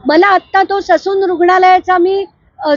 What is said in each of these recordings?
मला आत्ता तो ससून रुग्णालयाचा मी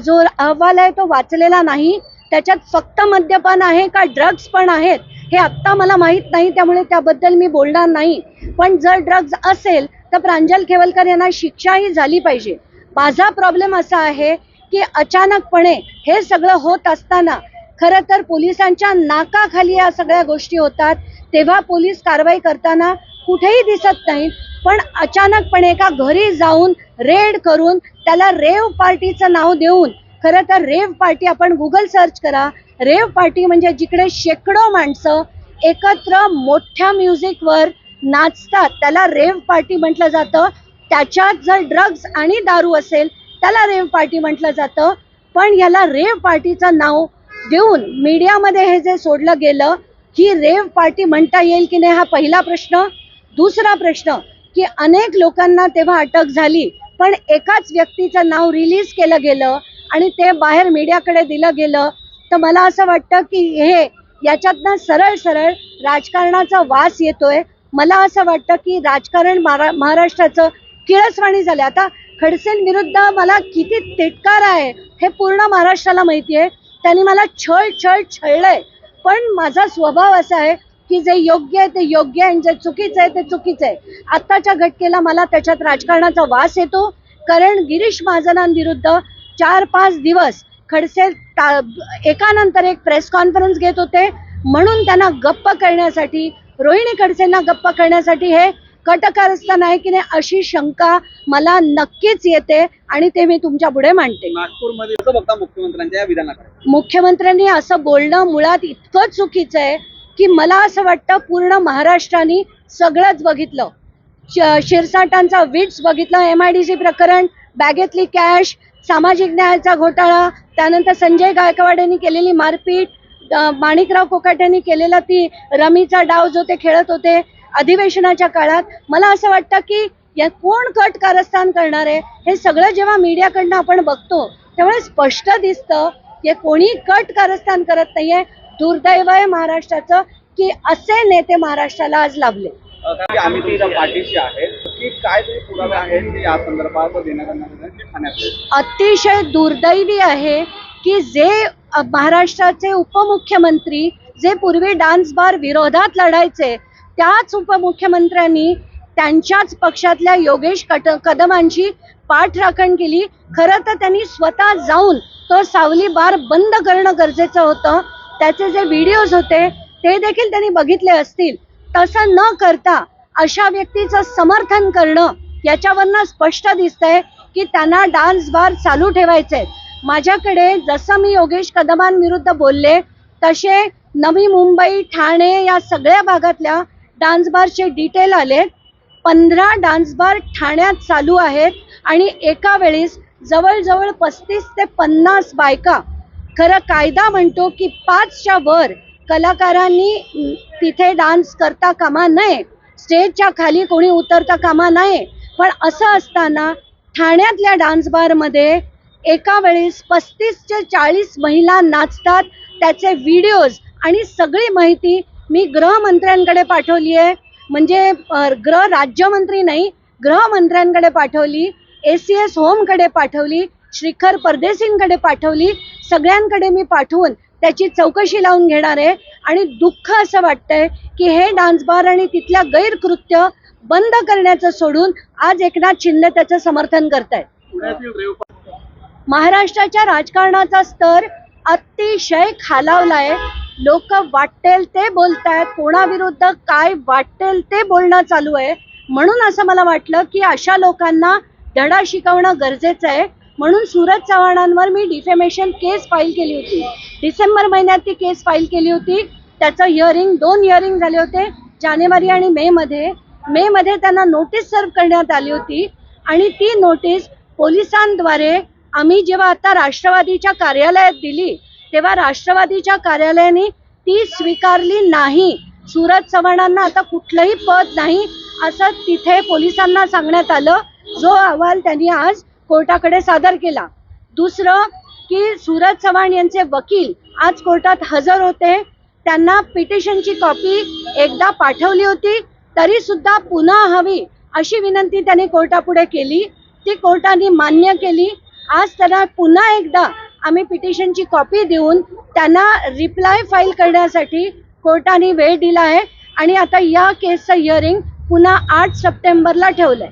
जो अहवाल आहे तो वाचलेला नाही. त्याच्यात फक्त मद्यपान आहे का ड्रग्ज पण आहेत हे आत्ता मला माहीत नाही, त्यामुळे त्याबद्दल मी बोलणार नाही. पण जर ड्रग्ज असेल तर प्रांजल खेवलकर यांना शिक्षाही झाली पाहिजे. माझा प्रॉब्लेम असा आहे की अचानकपणे हे सगळं होत असताना खरं तर पोलिसांच्या नाकाखाली या सगळ्या गोष्टी होतात, तेव्हा पोलीस कारवाई करताना कुठेही दिसत नाहीत. पण अचानकपणे एका घरी जाऊन रेड करून त्याला रेव पार्टीचं नाव देऊन, खरं तर रेव पार्टी आपण गुगल सर्च करा, रेव पार्टी म्हणजे जिकडे शेकडो माणसं एकत्र मोठ्या म्युझिकवर नाचतात त्याला रेव पार्टी म्हटलं जातं. त्याच्यात जर ड्रग्ज आणि दारू असेल त्याला रेव पार्टी म्हटलं जातं. पण याला रेव पार्टीचं नाव देऊन मीडियामध्ये हे जे सोडलं गेलं, ही रेव पार्टी म्हणता येईल की नाही हा पहिला प्रश्न. दुसरा प्रश्न की अनेक लोकांना तेव्हा अटक झाली, पण एकाच व्यक्तीचं नाव रिलीज केलं गेलं आणि ते बाहेर मीडियाकडे दिलं गेलं. तर मला असं वाटतं की हे याच्यातनं सरळ सरळ राजकारणाचा वास येतोय. मला असं वाटतं की राजकारण महाराष्ट्राचं किळसवाणी झालं. आता खडसेंविरुद्ध मला किती तिटकार आहे हे पूर्ण महाराष्ट्राला माहिती आहे. त्यांनी मला छळलंय, पण माझा स्वभाव असा आहे की जे योग्य आहे ते योग्य आहे आणि जे चुकीचं आहे ते चुकीचं आहे. आत्ताच्या घटनेला मला त्याच्यात राजकारणाचा वास येतो, कारण गिरीश महाजनांविरुद्ध 4-5 दिवस खडसे एकानंतर एक प्रेस कॉन्फरन्स घेत होते, म्हणून त्यांना गप्प करण्यासाठी, रोहिणी खडसेंना गप्प करण्यासाठी हे कटकारस्थान आहे की नाही अशी शंका मला नक्कीच येते आणि ते मी तुमच्या पुढे मांडते. नागपूरमध्ये असं बघता मुख्यमंत्र्यांच्या या विधानाकडे, मुख्यमंत्र्यांनी असं बोलणं मुळात इतकं चुकीचं आहे की मला असं वाटतं पूर्ण महाराष्ट्राने सगळंच बघितलं. शिरसाटांचा विट्स बघितलं, MIDC प्रकरण, बॅगेतली कॅश, सामाजिक न्यायाचा घोटाळा, त्यानंतर संजय गायकवाड यांनी केलेली मारपीट, माणिकराव कोकाटे यांनी केलेला ती रमीचा डाव जो ते खेळत होते अधिवेशनाच्या काळात. मला असं वाटतं की या कोण कट कारस्थान करणार आहे हे सगळं जेव्हा मीडियाकडनं आपण बघतो त्यामुळे स्पष्ट दिसतं की कोणी कट कारस्थान करत नाहीये. दुर्दैव आहे महाराष्ट्राचं की असे नेते महाराष्ट्राला आज लाभले. आम्ही तिथं पाठीशी आहेत की काय तरी पुरावे आहेत की या संदर्भात देण्यात अतिशय दुर्दैवी आहे की जे महाराष्ट्राचे उपमुख्यमंत्री जे पूर्वी डान्स बार विरोधात लढायचे त्याच उपमुख्यमंत्र्यांनी त्यांच्याच पक्षातल्या योगेश कदमांची पाठराखण केली. खरं तर त्यांनी स्वतः जाऊन तो सावली बार बंद करणं गरजेचं होतं. त्याचे जे व्हिडिओज होते ते देखील त्यांनी बघितले असतील. तसं न करता अशा व्यक्तीचं समर्थन करणं याच्यावरनं स्पष्ट दिसतंय की त्यांना डान्स बार चालू ठेवायचे. माझ्याकडे जसं मी योगेश कदमांविरुद्ध बोलले तसे नवी मुंबई, ठाणे या सगळ्या भागातल्या डान्स बारचे डिटेल आले. 15 डान्स बार ठाण्यात चालू आहेत आणि एका वेळेस जवळजवळ 35 ते 50 बायका. खरं कायदा म्हणतो की 5च्या वर कलाकारांनी तिथे डान्स करता कामा नये, स्टेजच्या खाली कोणी उतरता कामा नये. पण असं असताना ठाण्यातल्या डान्स बारमध्ये एका वेळेस 35 ते 40 महिला नाचतात. त्याचे व्हिडिओज आणि सगळी माहिती मी गृहमंत्र्यांकडे पाठवली आहे, म्हणजे गृह राज्यमंत्री नाही गृहमंत्र्यांकडे पाठवली, ACS होमकडे पाठवली, श्रीखर परदेशींकडे पाठवली. सगळ्यांकडे मी पाठवून त्याची चौकशी लावून घेणार आहे. आणि दुःख असं वाटतंय की हे डान्स बार आणि तिथल्या गैरकृत्य बंद करण्याचं सोडून आज एकनाथ शिंदे त्याचं समर्थन करतायत. महाराष्ट्राच्या राजकारणाचा स्तर अतिशय खालावलाय. लोक वाटेल ते बोलतायत, कोणाविरुद्ध काय वाटेल ते बोलणं चालू आहे. म्हणून असं मला वाटलं की अशा लोकांना धडा शिकवणं गरजेचं आहे. म्हणून सूरज चव्हाणांवर मी डिफेमेशन केस फाईल केली होती. डिसेंबर महिन्यात ती केस फाईल केली होती. त्याचं हिअरिंग 2 हिअरिंग झाले होते, जानेवारी आणि मे मध्ये त्यांना नोटीस सर्व करण्यात आली होती आणि ती नोटीस पोलिसांद्वारे आम्ही जेव्हा आता राष्ट्रवादीच्या कार्यालयात दिली तेव्हा राष्ट्रवादीच्या कार्यालयाने ती स्वीकारली नाही. सूरज चव्हाणांना आता कुठलंही पद नाही असं तिथे पोलिसांना सांगण्यात आलं, जो अहवाल त्यांनी आज कोर्टाकडे सादर केला. दुसरं की सूरज चव्हाण यांचे वकील आज कोर्टात हजर होते. त्यांना पिटिशनची कॉपी एकदा पाठवली होती तरी सुद्धा पुन्हा हवी अशी विनंती त्यांनी कोर्टापुढे केली. ती कोर्टाने मान्य केली. आज त्यांना पुन्हा एकदा आम्ही पिटिशनची कॉपी देऊन त्यांना रिप्लाय फाईल करण्यासाठी कोर्टाने वेळ दिला आहे आणि आता या केसचं हिअरिंग पुन्हा 8 सप्टेंबरला ठेवलंय.